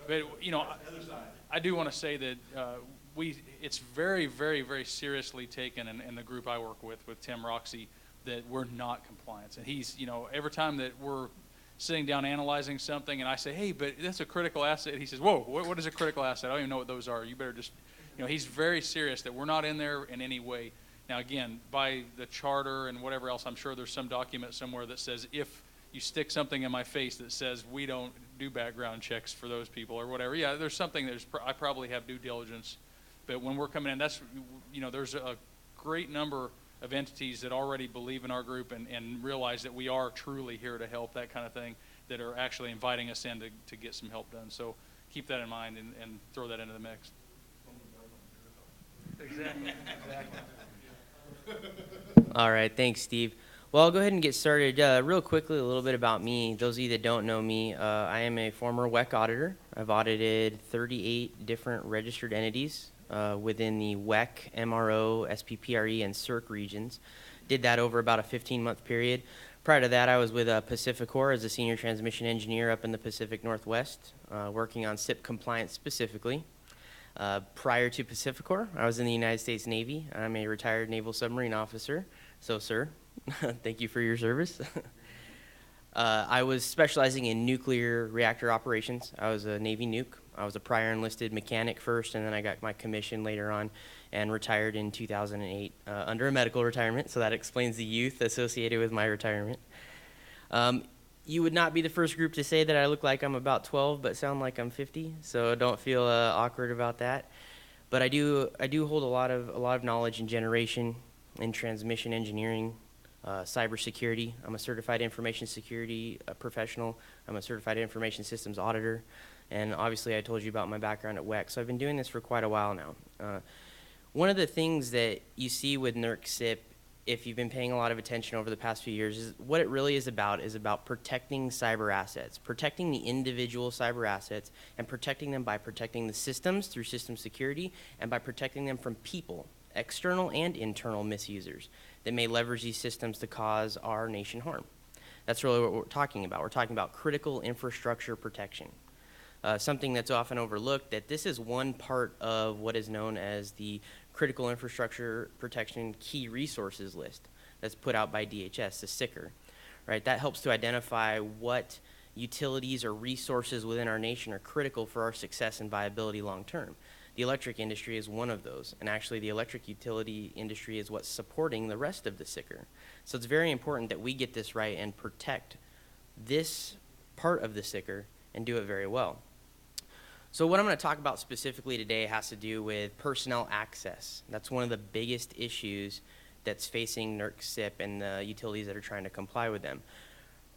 But, you know, I do want to say that it's very, very, very seriously taken in the group I work with Tim Roxy, that we're not compliant. And he's, you know, every time that we're sitting down analyzing something and I say, hey, but that's a critical asset, he says, whoa, what is a critical asset? I don't even know what those are. You better just, you know, he's very serious that we're not in there in any way. Now, again, by the charter and whatever else, I'm sure there's some document somewhere that says if you stick something in my face that says we don't do background checks for those people or whatever. Yeah, there's something I probably have due diligence. But when we're coming in, that's, you know, there's a great number of entities that already believe in our group and realize that we are truly here to help, that kind of thing, that are actually inviting us in to get some help done. So keep that in mind and throw that into the mix. Exactly. All right, thanks, Steve. Well, I'll go ahead and get started. Real quickly, a little bit about me. Those of you that don't know me, I am a former WEC auditor. I've audited 38 different registered entities within the WEC, MRO, SPPRE, and CERC regions. Did that over about a 15-month period. Prior to that, I was with Pacificor as a senior transmission engineer up in the Pacific Northwest, working on CIP compliance specifically. Prior to Pacificor, I was in the United States Navy. I'm a retired naval submarine officer. So, sir, thank you for your service. I was specializing in nuclear reactor operations. I was a Navy nuke. I was a prior enlisted mechanic first, and then I got my commission later on and retired in 2008 under a medical retirement, so that explains the youth associated with my retirement. You would not be the first group to say that I look like I'm about 12 but sound like I'm 50, so don't feel awkward about that. But I do hold a lot of knowledge in generation, in transmission engineering, cybersecurity. I'm a certified information security professional. I'm a certified information systems auditor. And obviously I told you about my background at WEC, so I've been doing this for quite a while now. One of the things that you see with NERC CIP, if you've been paying a lot of attention over the past few years, is what it really is about protecting cyber assets, protecting the individual cyber assets, and protecting them by protecting the systems through system security, and by protecting them from people, external and internal misusers that may leverage these systems to cause our nation harm. That's really what we're talking about. We're talking about critical infrastructure protection. Something that's often overlooked, that this is one part of what is known as the Critical Infrastructure Protection Key Resources List that's put out by DHS, the CICR, right? That helps to identify what utilities or resources within our nation are critical for our success and viability long term. The electric industry is one of those, and actually the electric utility industry is what's supporting the rest of the CICR. So it's very important that we get this right and protect this part of the CICR and do it very well. So what I'm going to talk about specifically today has to do with personnel access. That's one of the biggest issues that's facing NERC CIP and the utilities that are trying to comply with them.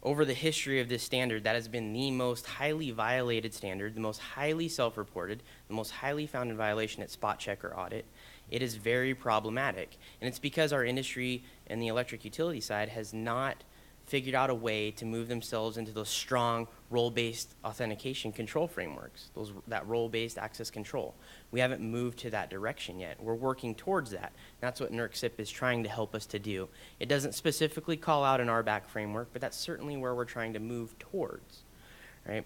Over the history of this standard, that has been the most highly violated standard, the most highly self-reported, the most highly found in violation at spot check or audit. It is very problematic, and it's because our industry and the electric utility side has not figured out a way to move themselves into those strong role-based authentication control frameworks, that role-based access control. We haven't moved to that direction yet. We're working towards that. That's what NERC CIP is trying to help us to do. It doesn't specifically call out an RBAC framework, but that's certainly where we're trying to move towards, right?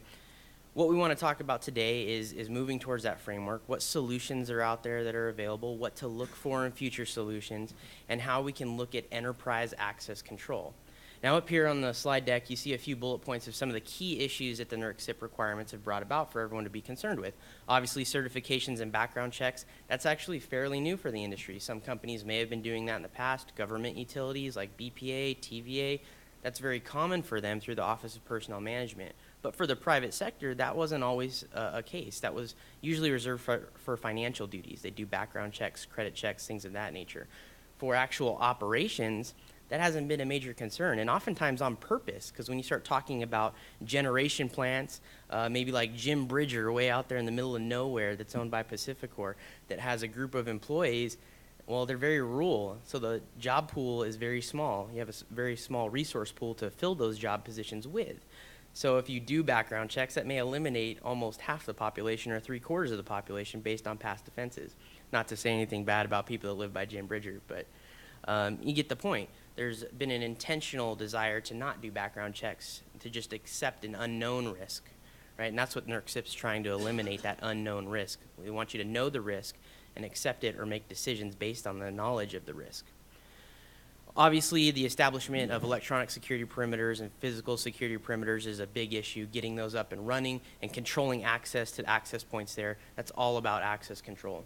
What we want to talk about today is moving towards that framework, what solutions are out there that are available, what to look for in future solutions, and how we can look at enterprise access control. Now up here on the slide deck, you see a few bullet points of some of the key issues that the NERC CIP requirements have brought about for everyone to be concerned with. Obviously, certifications and background checks, that's actually fairly new for the industry. Some companies may have been doing that in the past. Government utilities like BPA, TVA, that's very common for them through the Office of Personnel Management. But for the private sector, that wasn't always a case. That was usually reserved for financial duties. They do background checks, credit checks, things of that nature. For actual operations, that hasn't been a major concern, and oftentimes on purpose, because when you start talking about generation plants, maybe like Jim Bridger way out there in the middle of nowhere that's owned by Pacificor that has a group of employees, well, they're very rural, so the job pool is very small. You have a very small resource pool to fill those job positions with. So if you do background checks, that may eliminate almost half the population or 3/4 of the population based on past offenses. Not to say anything bad about people that live by Jim Bridger, but you get the point. There's been an intentional desire to not do background checks, to just accept an unknown risk, right? And that's what NERC CIP is trying to eliminate, that unknown risk. We want you to know the risk and accept it or make decisions based on the knowledge of the risk. Obviously, the establishment of electronic security perimeters and physical security perimeters is a big issue, getting those up and running and controlling access to the access points there. That's all about access control.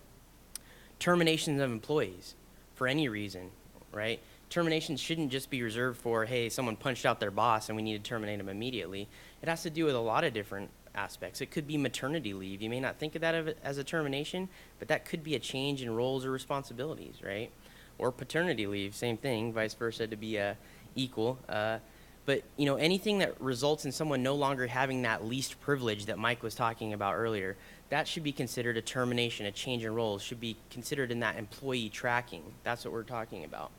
Terminations of employees for any reason, right? Terminations shouldn't just be reserved for, hey, someone punched out their boss and we need to terminate them immediately. It has to do with a lot of different aspects. It could be maternity leave. You may not think of that as a termination, but that could be a change in roles or responsibilities, right? Or paternity leave, same thing, vice versa, to be equal. But you know, anything that results in someone no longer having that least privilege that Mike was talking about earlier, that should be considered a termination, a change in roles, should be considered in that employee tracking. That's what we're talking about.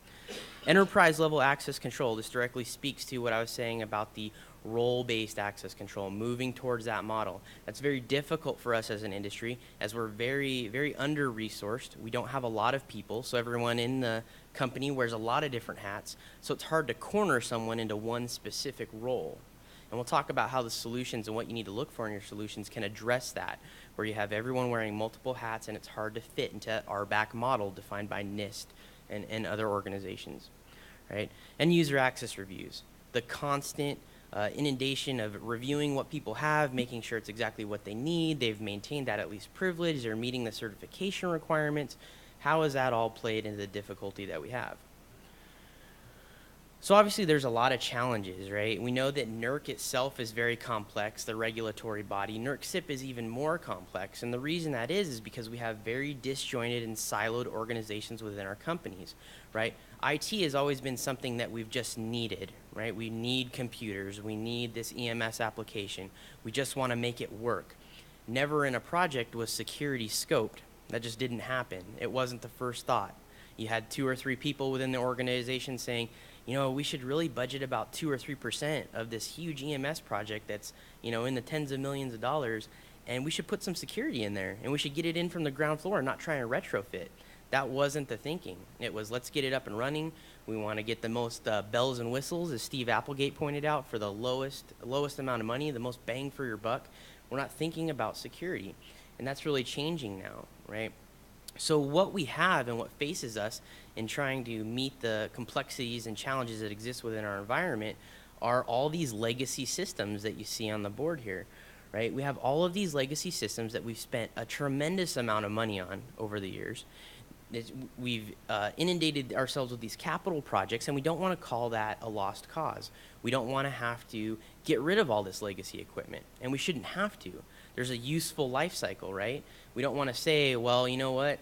Enterprise level access control, this directly speaks to what I was saying about the role-based access control, moving towards that model. That's very difficult for us as an industry, as we're very, very under-resourced. We don't have a lot of people, so everyone in the company wears a lot of different hats, so it's hard to corner someone into one specific role. And we'll talk about how the solutions and what you need to look for in your solutions can address that, where you have everyone wearing multiple hats and it's hard to fit into our back model defined by NIST and other organizations, right? And user access reviews, the constant inundation of reviewing what people have, making sure it's exactly what they need, they've maintained that at least privilege, they're meeting the certification requirements. How is that all played into the difficulty that we have? So obviously there's a lot of challenges, right? We know that NERC itself is very complex, the regulatory body. NERC CIP is even more complex, and the reason that is because we have very disjointed and siloed organizations within our companies, right? IT has always been something that we've just needed, right? We need computers, we need this EMS application. We just want to make it work. Never in a project was security scoped. That just didn't happen. It wasn't the first thought. You had 2 or 3 people within the organization saying, you know, we should really budget about 2 or 3% of this huge EMS project that's, you know, in the tens of millions of dollars, and we should put some security in there, and we should get it in from the ground floor and not try and retrofit. That wasn't the thinking. It was, let's get it up and running. We want to get the most bells and whistles, as Steve Applegate pointed out, for the lowest amount of money, the most bang for your buck. We're not thinking about security, and that's really changing now, right? So what we have and what faces us in trying to meet the complexities and challenges that exist within our environment are all these legacy systems that you see on the board here, right? We have all of these legacy systems that we've spent a tremendous amount of money on over the years. We've inundated ourselves with these capital projects, and we don't want to call that a lost cause. We don't want to have to get rid of all this legacy equipment, and we shouldn't have to. There's a useful life cycle, right? We don't want to say, well, you know what?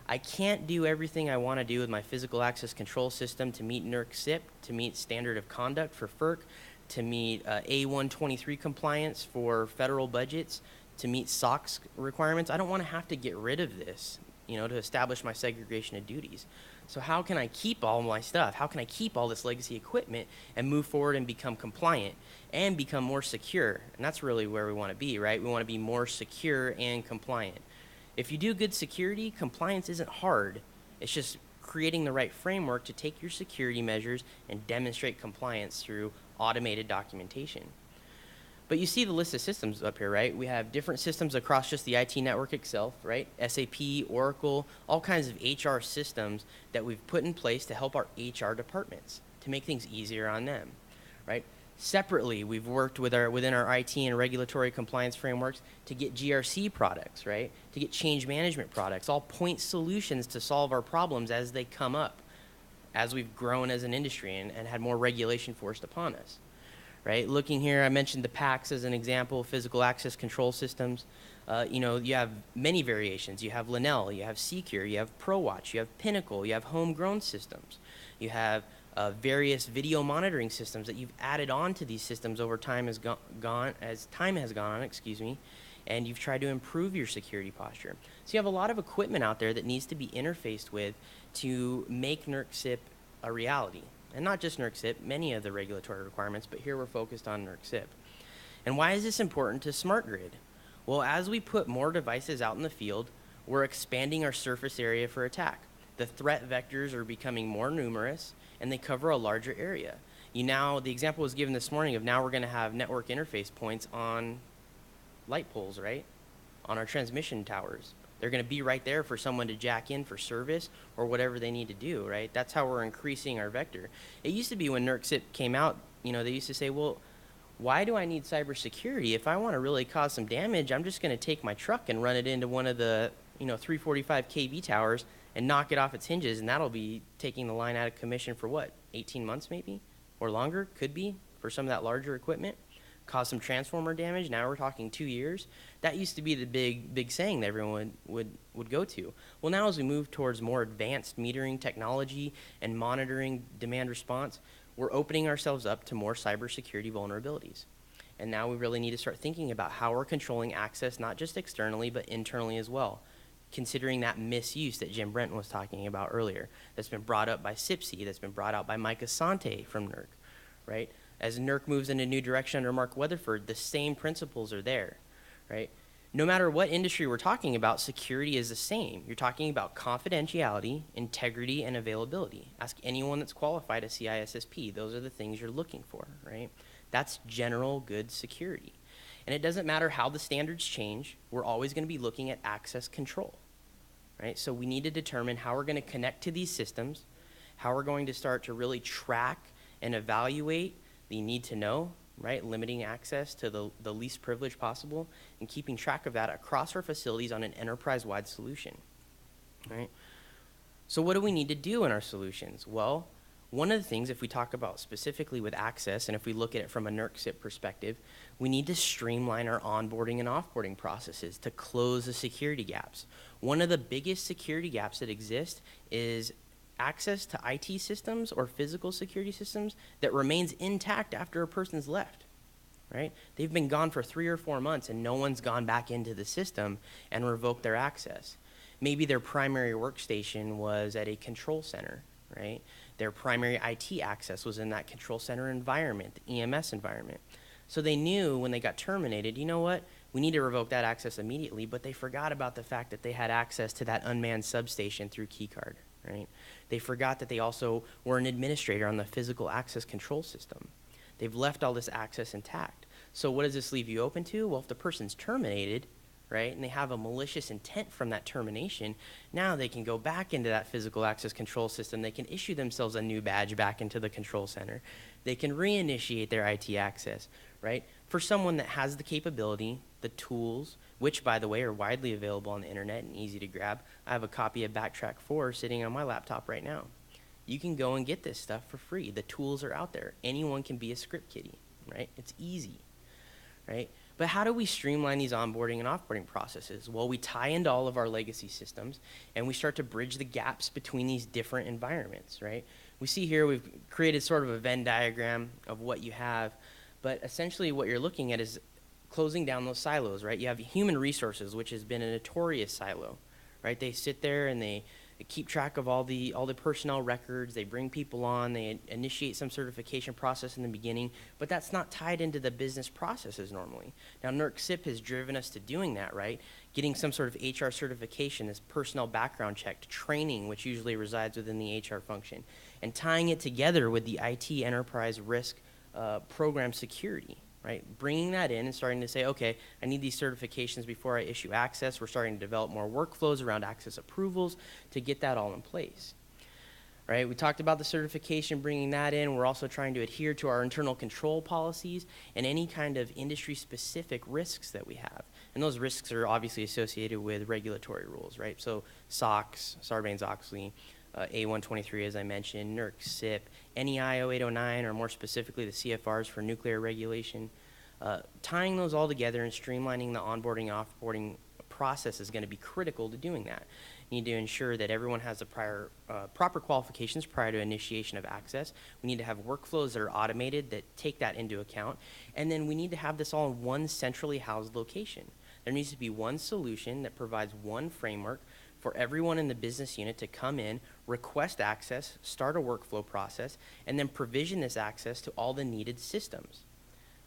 I can't do everything I want to do with my physical access control system to meet NERC CIP, to meet standard of conduct for FERC, to meet A123 compliance for federal budgets, to meet SOX requirements. I don't want to have to get rid of this, you know, to establish my segregation of duties. So how can I keep all my stuff? How can I keep all this legacy equipment and move forward and become compliant and become more secure? And that's really where we want to be, right? We want to be more secure and compliant. If you do good security, compliance isn't hard. It's just creating the right framework to take your security measures and demonstrate compliance through automated documentation. But you see the list of systems up here, right? We have different systems across just the IT network itself, right? SAP, Oracle, all kinds of HR systems that we've put in place to help our HR departments, to make things easier on them, right? Separately, we've worked with within our IT and regulatory compliance frameworks to get GRC products, right? To get change management products, all point solutions to solve our problems as they come up, as we've grown as an industry and had more regulation forced upon us. Right? Looking here, I mentioned the PACS as an example, physical access control systems. You know, you have many variations. You have Linnell, you have Secure, you have ProWatch, you have Pinnacle, you have homegrown systems. You have various video monitoring systems that you've added on to these systems over time as time has gone on, excuse me, and you've tried to improve your security posture. So you have a lot of equipment out there that needs to be interfaced with to make NERC CIP a reality. And not just NERC CIP, many of the regulatory requirements, but here we're focused on NERC CIP. And why is this important to smart grid? Well, as we put more devices out in the field, we're expanding our surface area for attack. The threat vectors are becoming more numerous, and they cover a larger area. The example was given this morning of now we're going to have network interface points on light poles, right? On our transmission towers. They're going to be right there for someone to jack in for service or whatever they need to do, right? That's how we're increasing our vector. It used to be when NERC CIP came out, they used to say, well, why do I need cybersecurity? If I want to really cause some damage, I'm just going to take my truck and run it into one of the, 345 kV towers and knock it off its hinges, and that'll be taking the line out of commission for what, 18 months maybe? Or longer, could be, for some of that larger equipment. Cause some transformer damage. Now we're talking 2 years. That used to be the big saying that everyone would go to. Well, now as we move towards more advanced metering technology and monitoring demand response, we're opening ourselves up to more cybersecurity vulnerabilities. And now we really need to start thinking about how we're controlling access, not just externally, but internally as well, considering that misuse that Jim Brenton was talking about earlier, that's been brought up by CIPC, that's been brought out by Mike Asante from NERC, right? As NERC moves in a new direction under Mark Weatherford, the same principles are there, right? No matter what industry we're talking about, security is the same. You're talking about confidentiality, integrity, and availability. Ask anyone that's qualified as CISSP. Those are the things you're looking for, right? That's general good security. And it doesn't matter how the standards change, we're always going to be looking at access control, right? So we need to determine how we're going to connect to these systems, how we're going to start to really track and evaluate the need to know, right? Limiting access to the least privilege possible and keeping track of that across our facilities on an enterprise-wide solution, right? So what do we need to do in our solutions? Well, one of the things, if we talk about specifically with access, and if we look at it from a NERC CIP perspective, we need to streamline our onboarding and offboarding processes to close the security gaps. One of the biggest security gaps that exist is access to IT systems or physical security systems that remains intact after a person's left, right? They've been gone for 3 or 4 months and no one's gone back into the system and revoked their access. Maybe their primary workstation was at a control center, right? Their primary IT access was in that control center environment, the EMS environment. So they knew when they got terminated, you know what? We need to revoke that access immediately, but they forgot about the fact that they had access to that unmanned substation through keycard, right? They forgot that they also were an administrator on the physical access control system. They've left all this access intact. So what does this leave you open to? Well, if the person's terminated, right, and they have a malicious intent from that termination, now they can go back into that physical access control system. They can issue themselves a new badge back into the control center. They can reinitiate their IT access, right? For someone that has the capability, the tools, which, by the way, are widely available on the internet and easy to grab. I have a copy of Backtrack 4 sitting on my laptop right now. You can go and get this stuff for free. The tools are out there. Anyone can be a script kiddie, right? It's easy, right? But how do we streamline these onboarding and offboarding processes? Well, we tie into all of our legacy systems, and we start to bridge the gaps between these different environments, right? We see here we've created sort of a Venn diagram of what you have, but essentially what you're looking at is closing down those silos, right? You have human resources, which has been a notorious silo, right? They sit there and they keep track of all the personnel records. They bring people on. They initiate some certification process in the beginning, but that's not tied into the business processes normally. Now, NERC CIP has driven us to doing that, right? Getting some sort of HR certification, this personnel background check, training, which usually resides within the HR function, and tying it together with the IT enterprise risk program security, right? Bringing that in and starting to say, okay, I need these certifications before I issue access. We're starting to develop more workflows around access approvals to get that all in place, right? We talked about the certification, bringing that in. We're also trying to adhere to our internal control policies and any kind of industry-specific risks that we have. And those risks are obviously associated with regulatory rules, right? So SOX, Sarbanes-Oxley, A123, as I mentioned, NERC, CIP, NEI 0809, or more specifically the CFRs for nuclear regulation. Tying those all together and streamlining the onboarding, offboarding process is going to be critical to doing that. You need to ensure that everyone has the proper qualifications prior to initiation of access. We need to have workflows that are automated that take that into account. And then we need to have this all in one centrally housed location. There needs to be one solution that provides one framework for everyone in the business unit to come in, request access, start a workflow process, and then provision this access to all the needed systems.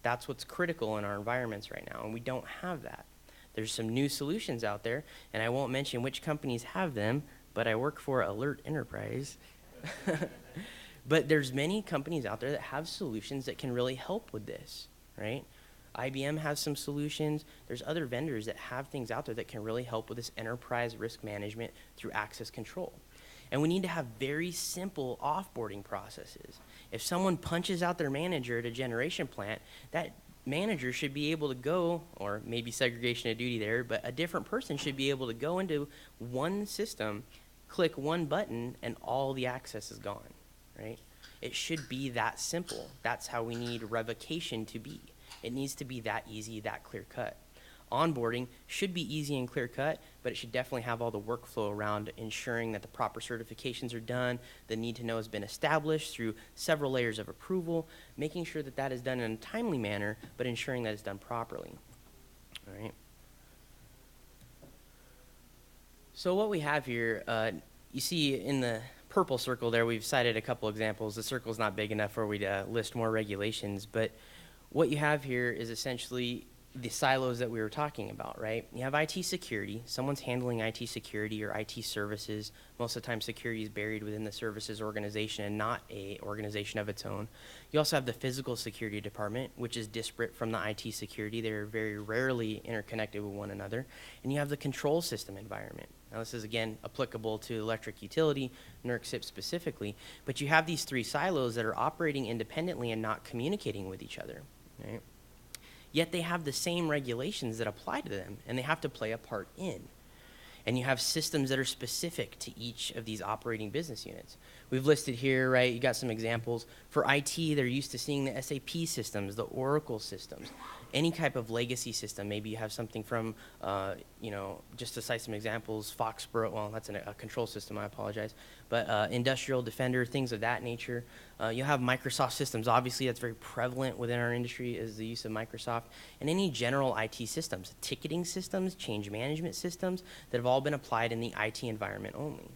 That's what's critical in our environments right now, and we don't have that. There's some new solutions out there, and I won't mention which companies have them, but I work for Alert Enterprise. But there's many companies out there that have solutions that can really help with this, right? IBM has some solutions. There's other vendors that have things out there that can really help with this enterprise risk management through access control. And we need to have very simple offboarding processes. If someone punches out their manager at a generation plant, that manager should be able to go, or maybe segregation of duty there, but a different person should be able to go into one system, click one button, and all the access is gone, right? It should be that simple. That's how we need revocation to be. It needs to be that easy, that clear cut. Onboarding should be easy and clear cut, but it should definitely have all the workflow around ensuring that the proper certifications are done, the need to know has been established through several layers of approval, making sure that that is done in a timely manner, but ensuring that it's done properly. All right. So what we have here, you see in the purple circle there, we've cited a couple examples. The circle's not big enough where we'd list more regulations, but what you have here is essentially the silos that we were talking about, right? You have IT security. Someone's handling IT security or IT services. Most of the time, security is buried within the services organization and not a organization of its own. You also have the physical security department, which is disparate from the IT security. They're very rarely interconnected with one another. And you have the control system environment. Now, this is, again, applicable to electric utility, NERC CIP specifically. But you have these three silos that are operating independently and not communicating with each other, right? Yet they have the same regulations that apply to them, and they have to play a part in. And you have systems that are specific to each of these operating business units. We've listed here, right, you got some examples. For IT, they're used to seeing the SAP systems, the Oracle systems, any type of legacy system. Maybe you have something from, just to cite some examples, Foxborough, well, that's a control system, I apologize, but Industrial Defender, things of that nature. You'll have Microsoft systems. Obviously, that's very prevalent within our industry is the use of Microsoft. And any general IT systems, ticketing systems, change management systems that have all been applied in the IT environment only.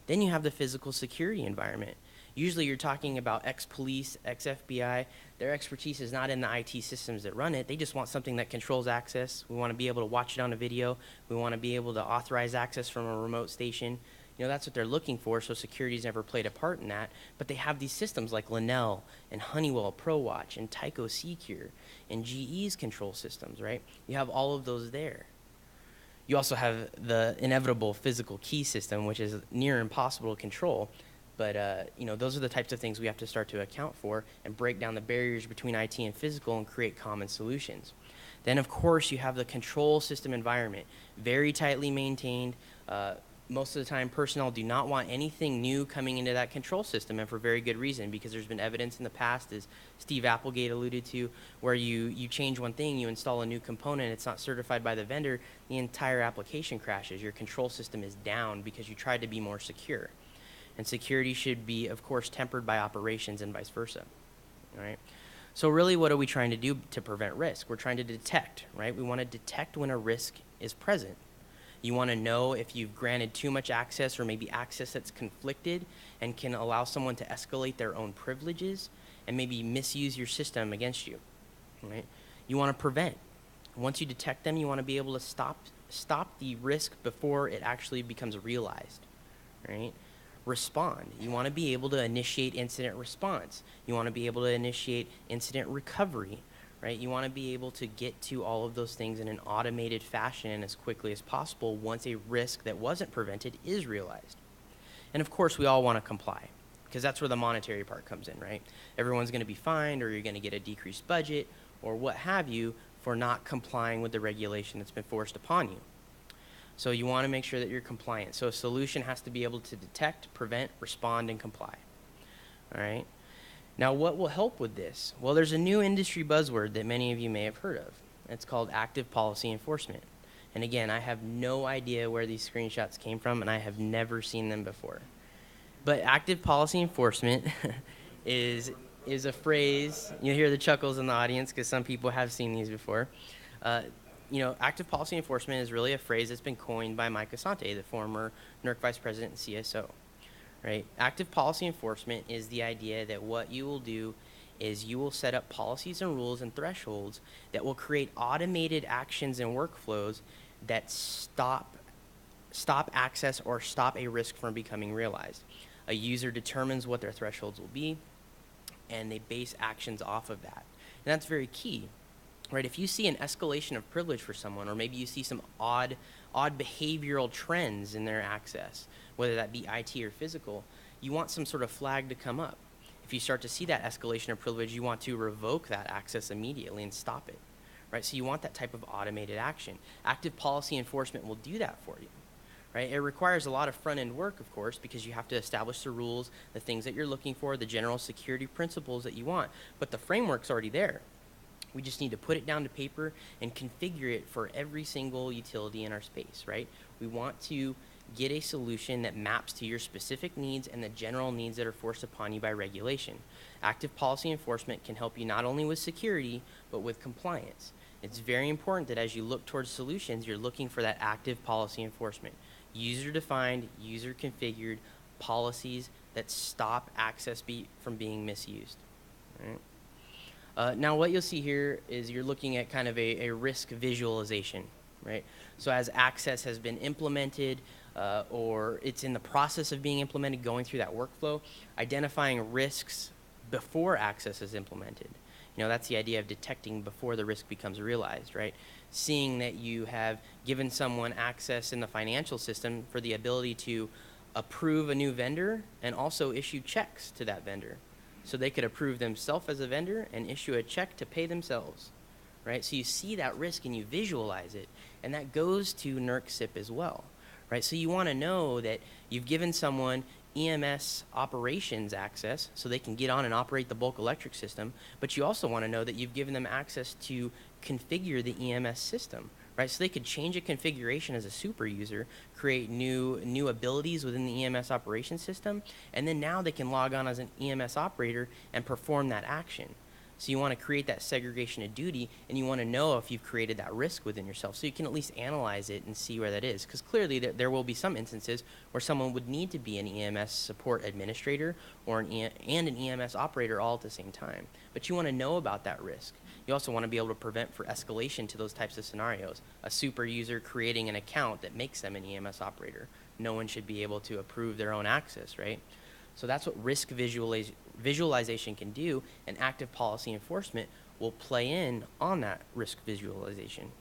Then you have the physical security environment. Usually you're talking about ex-police, ex-FBI. Their expertise is not in the IT systems that run it. They just want something that controls access. We want to be able to watch it on a video. We want to be able to authorize access from a remote station. You know, that's what they're looking for, so security's never played a part in that. But they have these systems like Linnell and Honeywell ProWatch and Tyco Secure and GE's control systems, right? You have all of those there. You also have the inevitable physical key system, which is near impossible to control. But, those are the types of things we have to start to account for and break down the barriers between IT and physical and create common solutions. Then, of course, you have the control system environment, very tightly maintained. Most of the time, personnel do not want anything new coming into that control system, and for very good reason, because there's been evidence in the past, as Steve Applegate alluded to, where you change one thing, you install a new component, it's not certified by the vendor, the entire application crashes. Your control system is down because you tried to be more secure. And security should be, of course, tempered by operations and vice versa, all right? So really, what are we trying to do to prevent risk? We're trying to detect, right? We want to detect when a risk is present. You want to know if you've granted too much access or maybe access that's conflicted and can allow someone to escalate their own privileges and maybe misuse your system against you, right? You want to prevent. Once you detect them, you want to be able to stop the risk before it actually becomes realized, right? Respond. You want to be able to initiate incident response. You want to be able to initiate incident recovery, right? You want to be able to get to all of those things in an automated fashion and as quickly as possible once a risk that wasn't prevented is realized. And of course, we all want to comply because that's where the monetary part comes in, right? Everyone's going to be fined or you're going to get a decreased budget or what have you for not complying with the regulation that's been forced upon you. So you want to make sure that you're compliant. So a solution has to be able to detect, prevent, respond, and comply. All right? Now, what will help with this? Well, there's a new industry buzzword that many of you may have heard of. It's called active policy enforcement. And again, I have no idea where these screenshots came from, and I have never seen them before. But active policy enforcement is a phrase. You'll hear the chuckles in the audience because some people have seen these before. Active policy enforcement is really a phrase that's been coined by Mike Asante, the former NERC Vice President and CSO. Right? Active policy enforcement is the idea that what you will do is you will set up policies and rules and thresholds that will create automated actions and workflows that stop access or stop a risk from becoming realized. A user determines what their thresholds will be, and they base actions off of that. And that's very key right? If you see an escalation of privilege for someone, or maybe you see some odd behavioral trends in their access, whether that be IT or physical, you want some sort of flag to come up. If you start to see that escalation of privilege, you want to revoke that access immediately and stop it, right? So you want that type of automated action. Active policy enforcement will do that for you, right? It requires a lot of front-end work, of course, because you have to establish the rules, the things that you're looking for, the general security principles that you want, but the framework's already there. We just need to put it down to paper and configure it for every single utility in our space, right? We want to get a solution that maps to your specific needs and the general needs that are forced upon you by regulation. Active policy enforcement can help you not only with security, but with compliance. It's very important that as you look towards solutions, you're looking for that active policy enforcement. User-defined, user-configured policies that stop access from being misused, right? Now what you'll see here is you're looking at kind of a risk visualization, right? So as access has been implemented or it's in the process of being implemented, going through that workflow, identifying risks before access is implemented. You know, that's the idea of detecting before the risk becomes realized, right? Seeing that you have given someone access in the financial system for the ability to approve a new vendor and also issue checks to that vendor. So they could approve themselves as a vendor and issue a check to pay themselves, right? So you see that risk and you visualize it, and that goes to NERC CIP as well, right? So you want to know that you've given someone EMS operations access so they can get on and operate the bulk electric system, but you also want to know that you've given them access to configure the EMS system, right? So they could change a configuration as a super user, create new abilities within the EMS operation system, and then now they can log on as an EMS operator and perform that action. So you want to create that segregation of duty, and you want to know if you've created that risk within yourself, so you can at least analyze it and see where that is. Because clearly there will be some instances where someone would need to be an EMS support administrator or an EMS operator all at the same time. But you want to know about that risk. You also want to be able to prevent for escalation to those types of scenarios. A super user creating an account that makes them an EMS operator. No one should be able to approve their own access, right? So that's what risk visualization can do, and active policy enforcement will play in on that risk visualization.